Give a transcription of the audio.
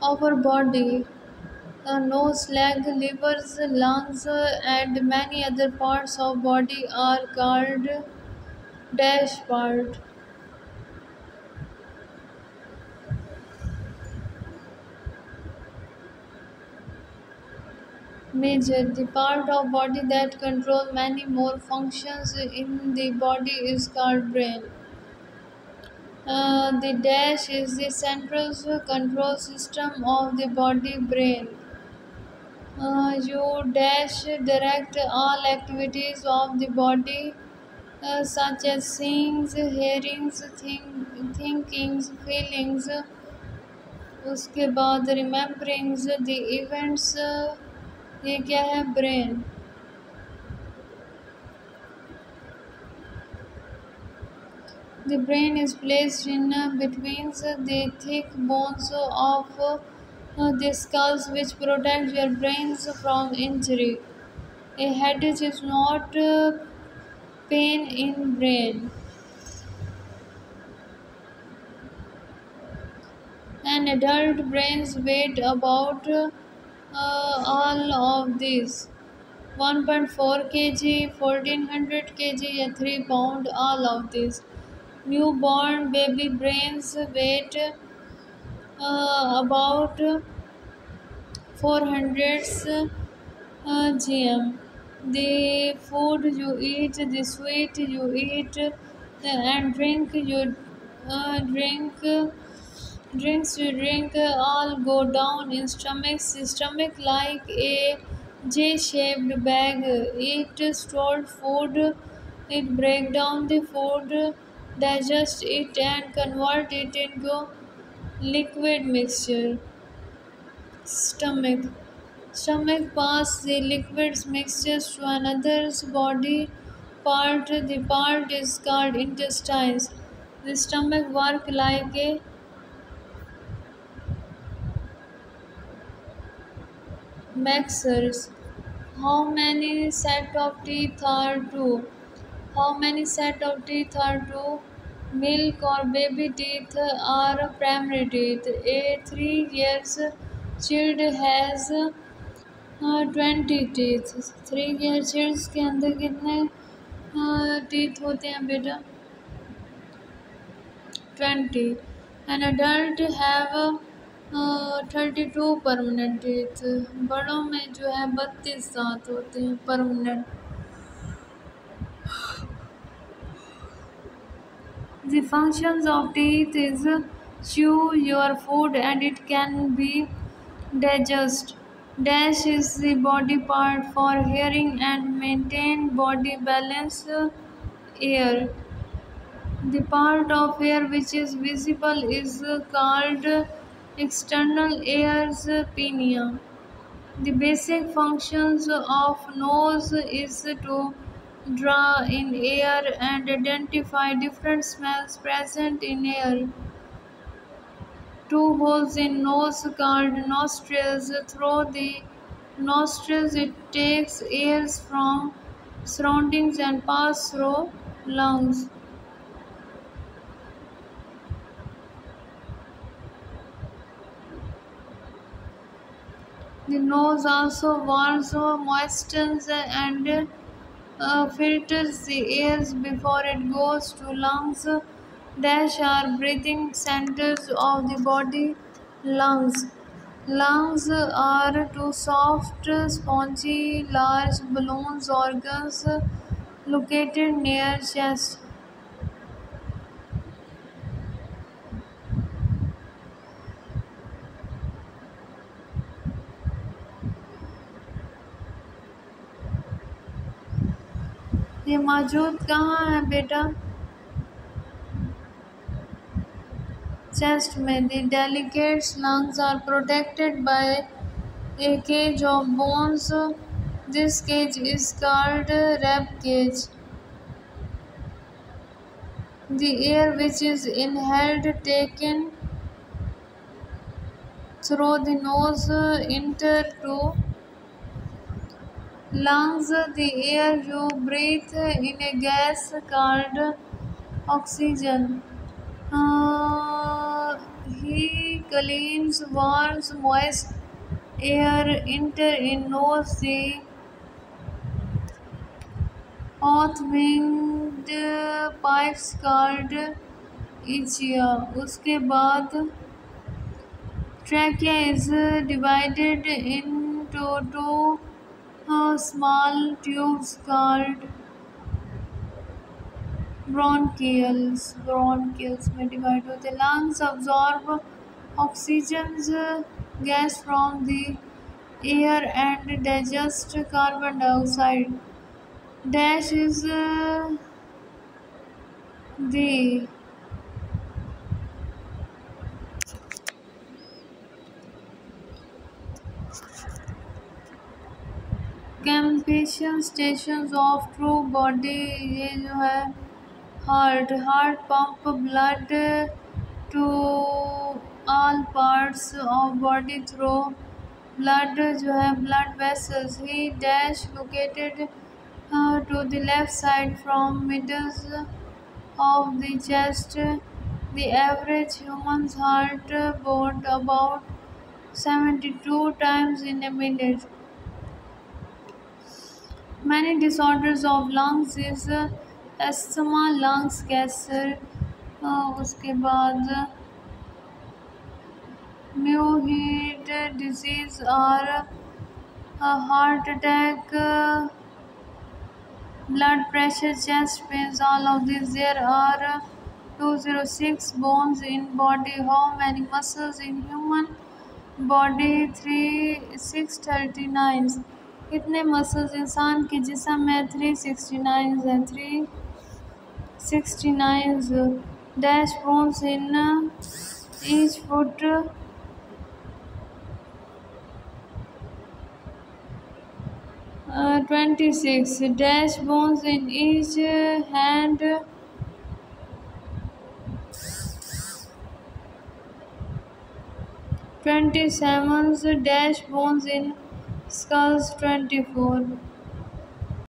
Our body, nose, leg, livers, lungs, and many other parts of body are called dash part. Major, the part of body that control many more functions in the body is called brain. The dash is the central control system of the body brain. You dash direct all activities of the body such as seeing, hearing, thinking, feelings, उसके बाद remembering the events ये क्या है brain. The brain is placed in between the thick bones of the skulls which protect your brains from injury. A headache is not pain in brain. An adult brain's weight about all of these 1.4 kg, 1400 kg या 3 pound all of these. Newborn baby brains weight about 400 gm. The food you eat, the sweet you eat, and drink you drink. Drinks you drink all go down in stomachs. Stomach like a J-shaped bag. Eat stored food. It break down the food, digest it and convert it into liquid mixture. Stomach. Stomach pass the liquids mixtures to another's body part. The part is called intestines. The stomach work like a mixers. How many set of teeth are two? How many set of teeth are two? Milk or baby teeth are primary teeth. A 3 years child has 20 teeth. 3 year childs के अंदर कितने teeth होते हैं बेटा? 20. An adult have 32 permanent teeth. बड़ों में जो है 32 दांत होते हैं permanent. The functions of teeth is chew your food and it can be digest. Dash is the body part for hearing and maintain body balance. Ear. The part of ear which is visible is called external ears pinea. The basic functions of nose is to draw in air and identify different smells present in air. Two holes in nose called nostrils. Through the nostrils it takes air from surroundings and pass through lungs. The nose also warms, moistens and filters the air before it goes to lungs. Dash are breathing centers of the body. Lungs. Lungs are two soft, spongy, large balloons organs located near chest. ये मौजूद कहाँ है बेटा? Chest में. The delicate lungs are protected by a cage of bones. This cage is called rib cage. The air which is inhaled taken through the nose enter to lungs. The air you breathe in a gas called oxygen. Uh, he cleans, warms, moist air enter in nose the North winged pipes called ischia. उसके बाद trachea is divided into two small tubes called bronchioles में divide होते हैं. Lungs absorb oxygen gas from the air and digest carbon dioxide. Dash is the compassion stations of true body. ये जो है heart pump blood to all parts of body through blood जो है blood vessels. He dash located to the left side from middle of the chest. The average human's heart beat about 72 times in a minute. Many disorders of lungs is asthma, lungs cancer, उसके बाद Myohid disease or heart attack, blood pressure, chest pains, all of these. There are 206 bones in body. How many muscles in human body? 639. कितने muscles इंसान के जिस्म में? 369 है. 369 dash bones in each foot. 26 dash bones in each hand. 27 dash bones in skulls. 24